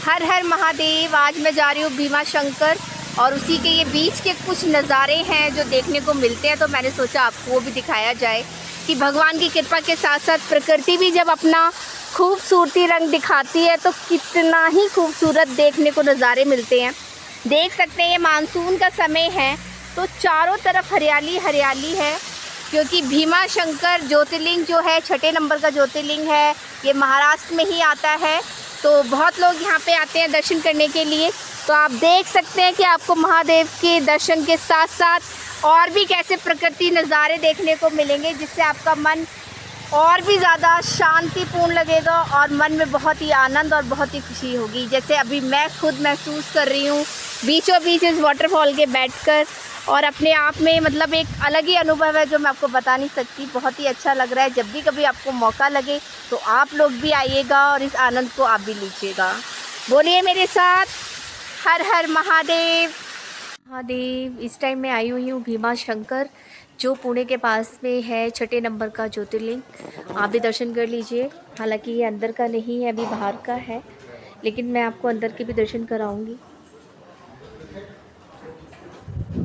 हर हर महादेव। आज मैं जा रही हूँ भीमा शंकर और उसी के ये बीच के कुछ नज़ारे हैं जो देखने को मिलते हैं, तो मैंने सोचा आपको वो भी दिखाया जाए कि भगवान की कृपा के साथ साथ प्रकृति भी जब अपना खूबसूरती रंग दिखाती है तो कितना ही खूबसूरत देखने को नज़ारे मिलते हैं। देख सकते हैं ये मानसून का समय है तो चारों तरफ हरियाली हरियाली है, क्योंकि भीमा शंकर ज्योतिर्लिंग जो है 6 नंबर का ज्योतिर्लिंग है, ये महाराष्ट्र में ही आता है। तो बहुत लोग यहाँ पे आते हैं दर्शन करने के लिए। तो आप देख सकते हैं कि आपको महादेव के दर्शन के साथ साथ और भी कैसे प्रकृति नज़ारे देखने को मिलेंगे, जिससे आपका मन और भी ज़्यादा शांतिपूर्ण लगेगा और मन में बहुत ही आनंद और बहुत ही खुशी होगी। जैसे अभी मैं खुद महसूस कर रही हूँ बीचों बीच इस वाटरफॉल के बैठकर, और अपने आप में मतलब एक अलग ही अनुभव है जो मैं आपको बता नहीं सकती। बहुत ही अच्छा लग रहा है। जब भी कभी आपको मौका लगे तो आप लोग भी आइएगा और इस आनंद को आप भी लीजिएगा। बोलिए मेरे साथ, हर हर महादेव। महादेव। इस टाइम मैं आई हुई हूँ भीमा शंकर, जो पुणे के पास में है 6 नंबर का ज्योतिर्लिंग। आप भी दर्शन कर लीजिए। हालांकि ये अंदर का नहीं है, अभी बाहर का है, लेकिन मैं आपको अंदर के भी दर्शन कराऊंगी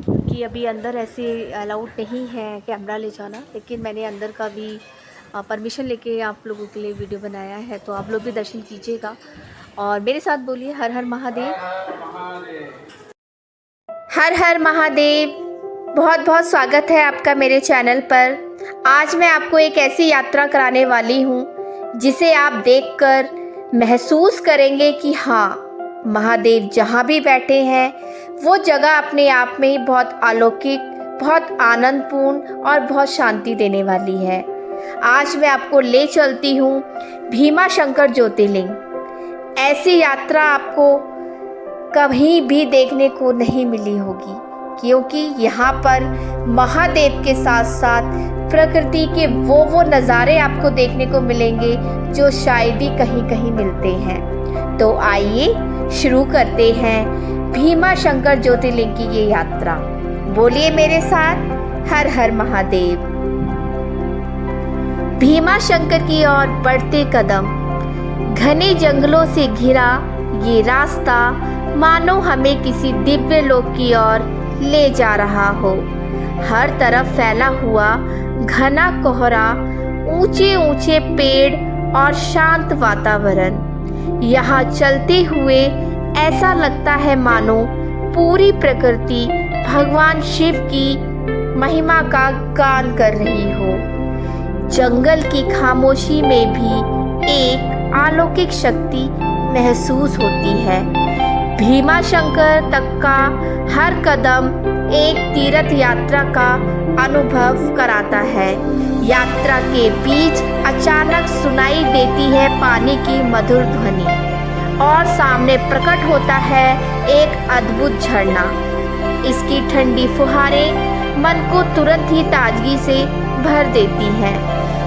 कि अभी अंदर ऐसे अलाउड नहीं है कैमरा ले जाना, लेकिन मैंने अंदर का भी परमिशन लेके आप लोगों के लिए वीडियो बनाया है। तो आप लोग भी दर्शन कीजिएगा और मेरे साथ बोलिए हर हर महादेव। हर हर महादेव। बहुत बहुत स्वागत है आपका मेरे चैनल पर। आज मैं आपको एक ऐसी यात्रा कराने वाली हूँ जिसे आप देखकर महसूस करेंगे कि हाँ, महादेव जहाँ भी बैठे हैं वो जगह अपने आप में ही बहुत अलौकिक, बहुत आनंदपूर्ण और बहुत शांति देने वाली है। आज मैं आपको ले चलती हूँ भीमा शंकर ज्योतिर्लिंग। ऐसी यात्रा आपको कहीं भी देखने को नहीं मिली होगी, क्योंकि यहाँ पर महादेव के साथ साथ प्रकृति के वो नज़ारे आपको देखने को मिलेंगे जो शायद ही कहीं कहीं मिलते हैं। तो आइए शुरू करते हैं भीमा शंकर ज्योतिर्लिंग की ये यात्रा। बोलिए मेरे साथ, हर हर महादेव। भीमा शंकर की ओर बढ़ते कदम, घने जंगलों से घिरा ये रास्ता मानो हमें किसी दिव्य लोक की ओर ले जा रहा हो। हर तरफ फैला हुआ घना कोहरा, ऊंचे ऊंचे पेड़ और शांत वातावरण। यहाँ चलते हुए ऐसा लगता है मानो पूरी प्रकृति भगवान शिव की महिमा का गान कर रही हो। जंगल की खामोशी में भी एक अलौकिक शक्ति महसूस होती है। भीमा शंकर तक का हर कदम एक तीर्थ यात्रा का अनुभव कराता है। यात्रा के बीच अचानक सुनाई देती है पानी की मधुर ध्वनि और सामने प्रकट होता है एक अद्भुत झरना। इसकी ठंडी फुहारें मन को तुरंत ही ताजगी से भर देती हैं,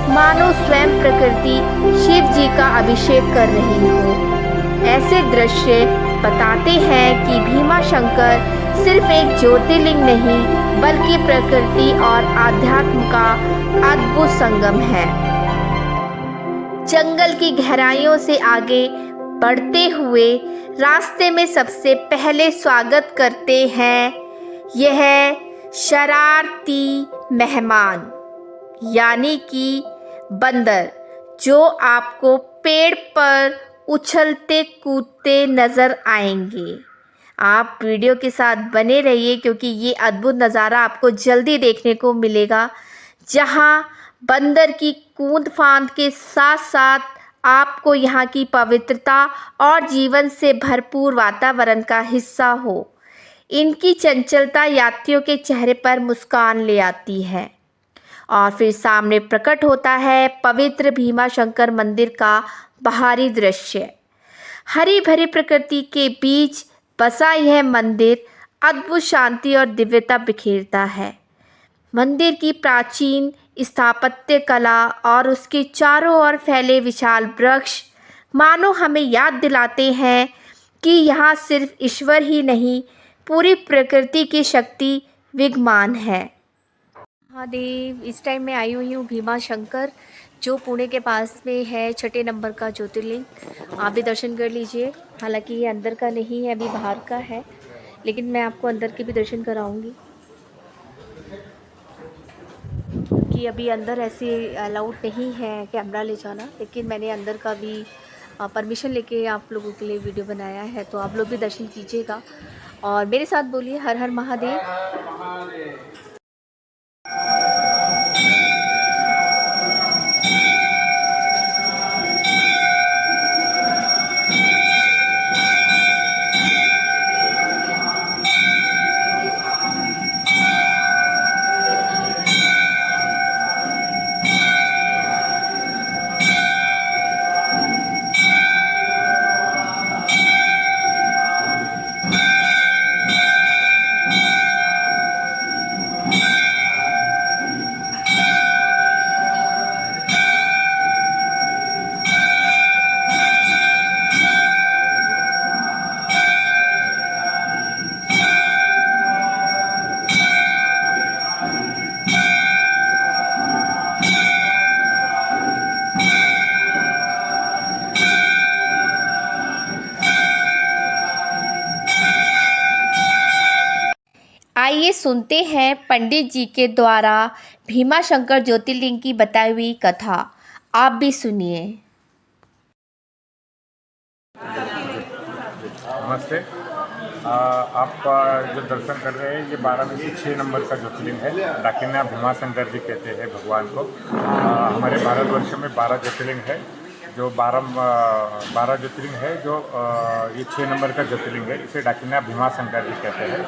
मानो स्वयं प्रकृति शिव जी का अभिषेक कर रही हो। ऐसे दृश्य बताते हैं कि भीमा शंकर सिर्फ एक ज्योतिर्लिंग नहीं, बल्कि प्रकृति और आध्यात्म का अद्भुत संगम है। जंगल की गहराइयों से आगे बढ़ते हुए रास्ते में सबसे पहले स्वागत करते हैं यह शरारती मेहमान, यानी कि बंदर, जो आपको पेड़ पर उछलते कूदते नज़र आएंगे। आप वीडियो के साथ बने रहिए, क्योंकि ये अद्भुत नज़ारा आपको जल्दी देखने को मिलेगा, जहाँ बंदर की कूद फांद के साथ साथ आपको यहाँ की पवित्रता और जीवन से भरपूर वातावरण का हिस्सा हो। इनकी चंचलता यात्रियों के चेहरे पर मुस्कान ले आती है। और फिर सामने प्रकट होता है पवित्र भीमा शंकर मंदिर का बाहरी दृश्य। हरी भरी प्रकृति के बीच बसा यह मंदिर अद्भुत शांति और दिव्यता बिखेरता है। मंदिर की प्राचीन स्थापत्य कला और उसके चारों ओर फैले विशाल वृक्ष मानो हमें याद दिलाते हैं कि यहाँ सिर्फ ईश्वर ही नहीं, पूरी प्रकृति की शक्ति विद्यमान है। महादेव। इस टाइम मैं आई हुई हूँ भीमा शंकर, जो पुणे के पास में है 6 नंबर का ज्योतिर्लिंग। आप भी दर्शन कर लीजिए। हालांकि ये अंदर का नहीं है, अभी बाहर का है, लेकिन मैं आपको अंदर के भी दर्शन कराऊंगी कि अभी अंदर ऐसे अलाउड नहीं है कैमरा ले जाना, लेकिन मैंने अंदर का भी परमिशन लेके आप लोगों के लिए वीडियो बनाया है, तो आप लोग भी दर्शन कीजिएगा और मेरे साथ बोलिए हर हर महादेव। आइए सुनते हैं पंडित जी के द्वारा भीमाशंकर ज्योतिर्लिंग की बताई हुई कथा। आप भी सुनिए। नमस्ते। आप जो दर्शन कर रहे हैं ये 12 में से 6 नंबर का ज्योतिर्लिंग है। दाकिन्या भीमाशंकर जी कहते हैं भगवान को। हमारे भारतवर्ष में 12 ज्योतिर्लिंग है, जो 12 ज्योतिर्लिंग है, जो ये 6 नंबर का ज्योतिर्लिंग है। इसे दाकिन्या भीमाशंकर जी कहते हैं।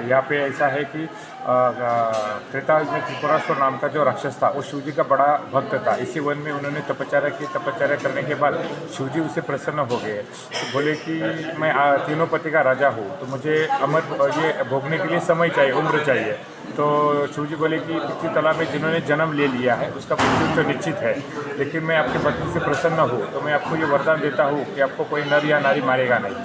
यहाँ पे ऐसा है कि त्रेता युग में त्रिपुरासुर नाम का जो राक्षस था वो शिवजी का बड़ा भक्त था। इसी वन में उन्होंने तपस्या की। तपस्या करने के बाद शिवजी उससे प्रसन्न हो गए, तो बोले कि मैं तीनों पति का राजा हूँ, तो मुझे अमर ये भोगने के लिए समय चाहिए, उम्र चाहिए। तो शिवजी बोले कि पृथ्वी तला में जिन्होंने जन्म ले लिया है उसका मृत्यु तो निश्चित है, लेकिन मैं आपके पत्नी से प्रसन्न हूँ, तो मैं आपको ये वरदान देता हूँ कि आपको कोई नर या नारी मारेगा नहीं।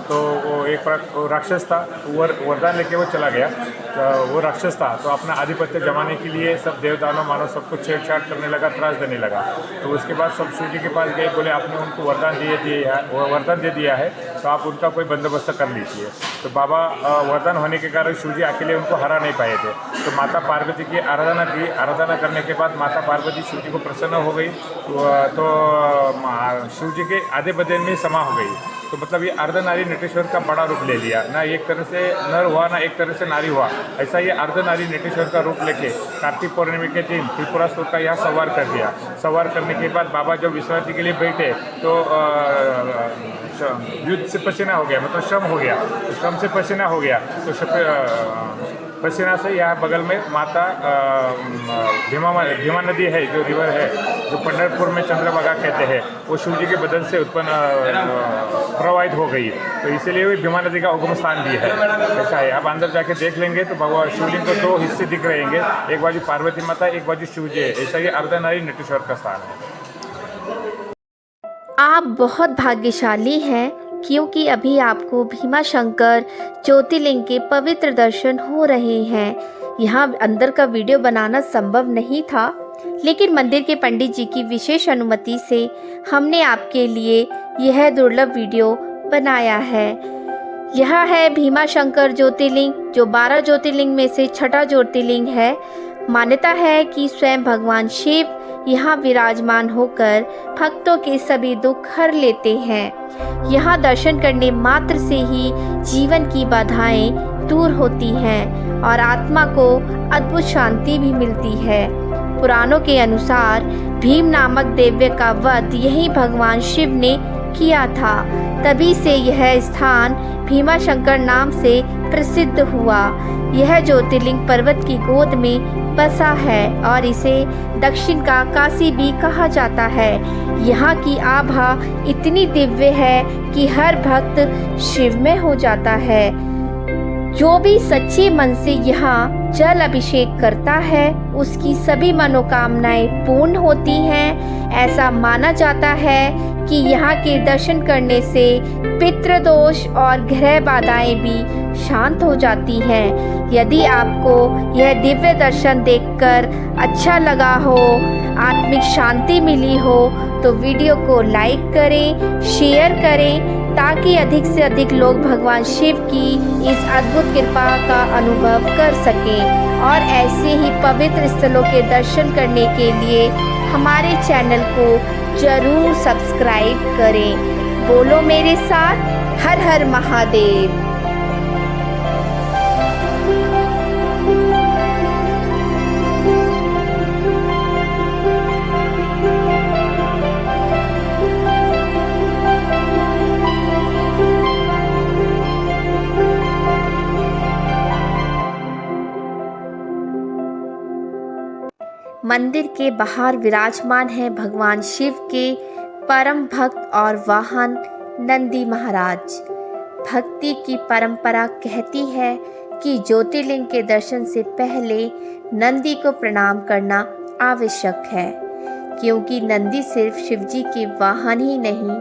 तो वो एक राक्षस था, वरदान लेके वो चला गया। तो वो राक्षस था, तो अपना आधिपत्य जमाने के लिए सब देवदानों मानव सबको छेड़छाड़ करने लगा, त्रास देने लगा। तो उसके बाद सब शिवजी के पास गए, बोले आपने उनको वरदान दे दिया है, तो आप उनका कोई बंदोबस्त कर लीजिए। तो बाबा वरदान होने के कारण शिवजी अकेले उनको हरा नहीं पाए थे, तो माता पार्वती की आराधना की। आराधना करने के बाद माता पार्वती शिवजी को प्रसन्न हो गई, तो शिवजी के आधे बदन में समा हो गई। तो मतलब ये अर्धनारी नटेश्वर का बड़ा रूप ले लिया, ना एक तरह से नर हुआ ना एक तरह से नारी हुआ। ऐसा ये अर्धनारी नटेश्वर का रूप लेके कार्तिक पूर्णिमा के दिन त्रिपुरासुर का यहाँ सवार कर दिया। सवार करने के बाद बाबा जब विश्रांति के लिए बैठे तो युद्ध से पसीना हो गया, मतलब श्रम हो गया। तो श्रम से पसीना हो गया, तो पसीना से यहाँ बगल में माता भीमा नदी है, जो रिवर है, जो पंढरपुर में चंद्रभागा कहते हैं, वो शिवजी के बदन से उत्पन्न प्रवाहित हो गई। तो इसीलिए भी भीमा नदी का उगम स्थान भी है। ऐसा है, आप अंदर जाके देख लेंगे तो भगवान शिवलिंग को 2 हिस्से दिख रहेंगे, एक बाजू पार्वती माता, एक बाजू शिवजी है। ऐसा ही अर्धनारी नटेश्वर का स्थान है। आप बहुत भाग्यशाली हैं, क्योंकि अभी आपको भीमाशंकर ज्योतिर्लिंग के पवित्र दर्शन हो रहे हैं। यहाँ अंदर का वीडियो बनाना संभव नहीं था, लेकिन मंदिर के पंडित जी की विशेष अनुमति से हमने आपके लिए यह दुर्लभ वीडियो बनाया है। यह है भीमाशंकर ज्योतिर्लिंग, जो 12 ज्योतिर्लिंग में से 6ठा ज्योतिर्लिंग है। मान्यता है कि स्वयं भगवान शिव यहाँ विराजमान होकर भक्तों के सभी दुख हर लेते हैं। यहाँ दर्शन करने मात्र से ही जीवन की बाधाएं दूर होती हैं और आत्मा को अद्भुत शांति भी मिलती है। पुराणों के अनुसार भीम नामक दैत्य का वध यही भगवान शिव ने किया था। तभी से यह स्थान भीमाशंकर नाम से प्रसिद्ध हुआ। यह ज्योतिर्लिंग पर्वत की गोद में बसा है और इसे दक्षिण का काशी भी कहा जाता है। यहाँ की आभा इतनी दिव्य है कि हर भक्त शिव में हो जाता है। जो भी सच्चे मन से यहाँ जल अभिषेक करता है उसकी सभी मनोकामनाएं पूर्ण होती हैं। ऐसा माना जाता है कि यहाँ के दर्शन करने से पितृदोष और ग्रह बाधाएं भी शांत हो जाती हैं। यदि आपको यह दिव्य दर्शन देखकर अच्छा लगा हो, आत्मिक शांति मिली हो, तो वीडियो को लाइक करें, शेयर करें, ताकि अधिक से अधिक लोग भगवान शिव की इस अद्भुत कृपा का अनुभव कर सकें। और ऐसे ही पवित्र स्थलों के दर्शन करने के लिए हमारे चैनल को जरूर सब्सक्राइब करें। बोलो मेरे साथ, हर हर महादेव। मंदिर के बाहर विराजमान है भगवान शिव के परम भक्त और वाहन नंदी महाराज। भक्ति की परंपरा कहती है कि ज्योतिर्लिंग के दर्शन से पहले नंदी को प्रणाम करना आवश्यक है, क्योंकि नंदी सिर्फ शिवजी के वाहन ही नहीं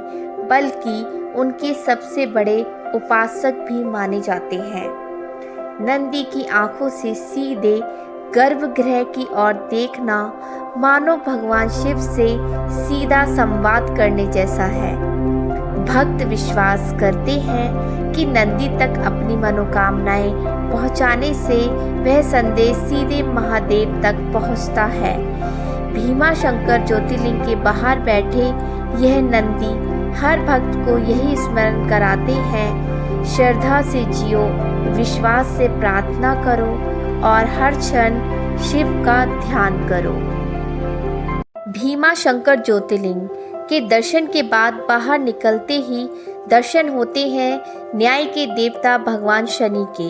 बल्कि उनके सबसे बड़े उपासक भी माने जाते हैं। नंदी की आंखों से सीधे गर्भगृह की ओर देखना मानो भगवान शिव से सीधा संवाद करने जैसा है। भक्त विश्वास करते हैं कि नंदी तक अपनी मनोकामनाएं पहुंचाने से वह संदेश सीधे महादेव तक पहुंचता है। भीमा शंकर ज्योतिर्लिंग के बाहर बैठे यह नंदी हर भक्त को यही स्मरण कराते हैं, श्रद्धा से जियो, विश्वास से प्रार्थना करो और हर क्षण शिव का ध्यान करो। भीमा शंकर ज्योतिर्लिंग के दर्शन के बाद बाहर निकलते ही दर्शन होते हैं न्याय के देवता भगवान शनि के।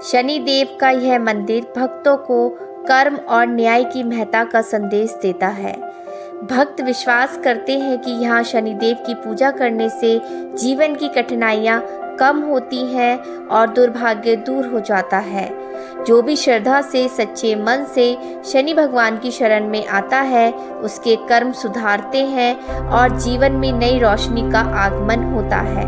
शनि देव का यह मंदिर भक्तों को कर्म और न्याय की महत्ता का संदेश देता है। भक्त विश्वास करते हैं कि यहाँ शनिदेव की पूजा करने से जीवन की कठिनाइयाँ कम होती हैं और दुर्भाग्य दूर हो जाता है। जो भी श्रद्धा से सच्चे मन से शनि भगवान की शरण में आता है उसके कर्म सुधारते हैं और जीवन में नई रोशनी का आगमन होता है।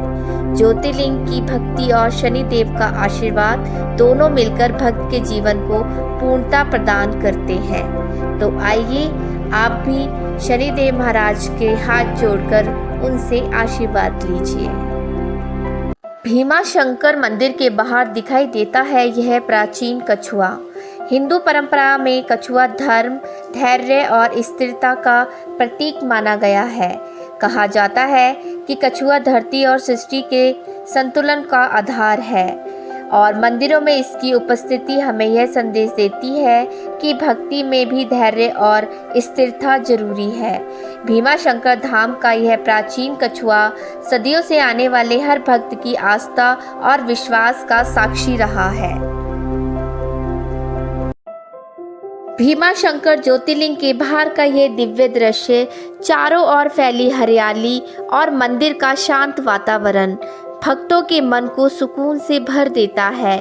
ज्योतिर्लिंग की भक्ति और शनि देव का आशीर्वाद दोनों मिलकर भक्त के जीवन को पूर्णता प्रदान करते हैं। तो आइए आप भी शनिदेव महाराज के हाथ जोड़कर उनसे आशीर्वाद लीजिए। भीमा शंकर मंदिर के बाहर दिखाई देता है यह प्राचीन कछुआ। हिंदू परंपरा में कछुआ धर्म, धैर्य और स्थिरता का प्रतीक माना गया है। कहा जाता है कि कछुआ धरती और सृष्टि के संतुलन का आधार है और मंदिरों में इसकी उपस्थिति हमें यह संदेश देती है कि भक्ति में भी धैर्य और स्थिरता जरूरी है। भीमा शंकर धाम का यह प्राचीन कछुआ सदियों से आने वाले हर भक्त की आस्था और विश्वास का साक्षी रहा है। भीमा शंकर ज्योतिर्लिंग के बाहर का यह दिव्य दृश्य, चारों ओर फैली हरियाली और मंदिर का शांत वातावरण भक्तों के मन को सुकून से भर देता है।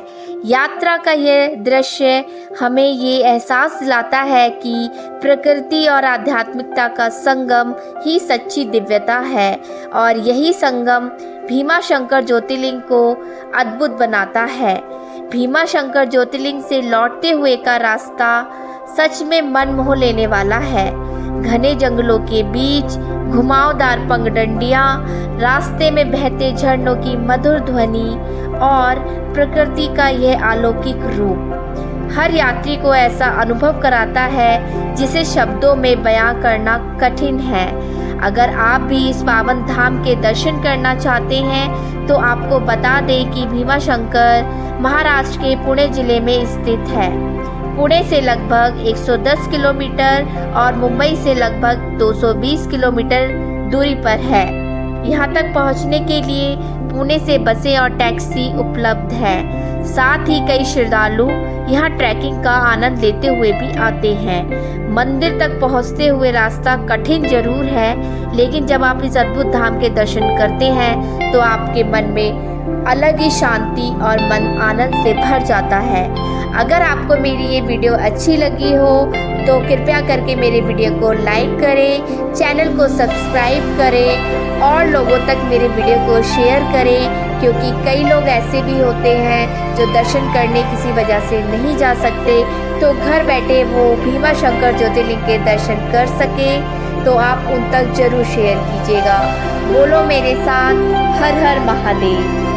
यात्रा का यह दृश्य हमें ये एहसास दिलाता है कि प्रकृति और आध्यात्मिकता का संगम ही सच्ची दिव्यता है और यही संगम भीमा शंकर ज्योतिर्लिंग को अद्भुत बनाता है। भीमा शंकर ज्योतिर्लिंग से लौटते हुए का रास्ता सच में मन मोह लेने वाला है। घने जंगलों के बीच घुमावदार पगडंडियां, रास्ते में बहते झरनों की मधुर ध्वनि और प्रकृति का यह अलौकिक रूप हर यात्री को ऐसा अनुभव कराता है जिसे शब्दों में बयां करना कठिन है। अगर आप भी इस पावन धाम के दर्शन करना चाहते हैं तो आपको बता दें कि भीमा शंकर महाराष्ट्र के पुणे जिले में स्थित है। पुणे से लगभग 110 किलोमीटर और मुंबई से लगभग 220 किलोमीटर दूरी पर है। यहाँ तक पहुँचने के लिए पुणे से बसें और टैक्सी उपलब्ध है। साथ ही कई श्रद्धालु यहाँ ट्रैकिंग का आनंद लेते हुए भी आते हैं। मंदिर तक पहुँचते हुए रास्ता कठिन जरूर है, लेकिन जब आप इस अद्भुत धाम के दर्शन करते हैं तो आपके मन में अलग ही शांति और मन आनंद से भर जाता है। अगर आपको मेरी ये वीडियो अच्छी लगी हो तो कृपया करके मेरे वीडियो को लाइक करें, चैनल को सब्सक्राइब करें और लोगों तक मेरे वीडियो को शेयर करें, क्योंकि कई लोग ऐसे भी होते हैं जो दर्शन करने किसी वजह से नहीं जा सकते, तो घर बैठे वो भीमा शंकर ज्योतिर्लिंग के दर्शन कर सके, तो आप उन तक जरूर शेयर कीजिएगा। बोलो मेरे साथ, हर हर महादेव।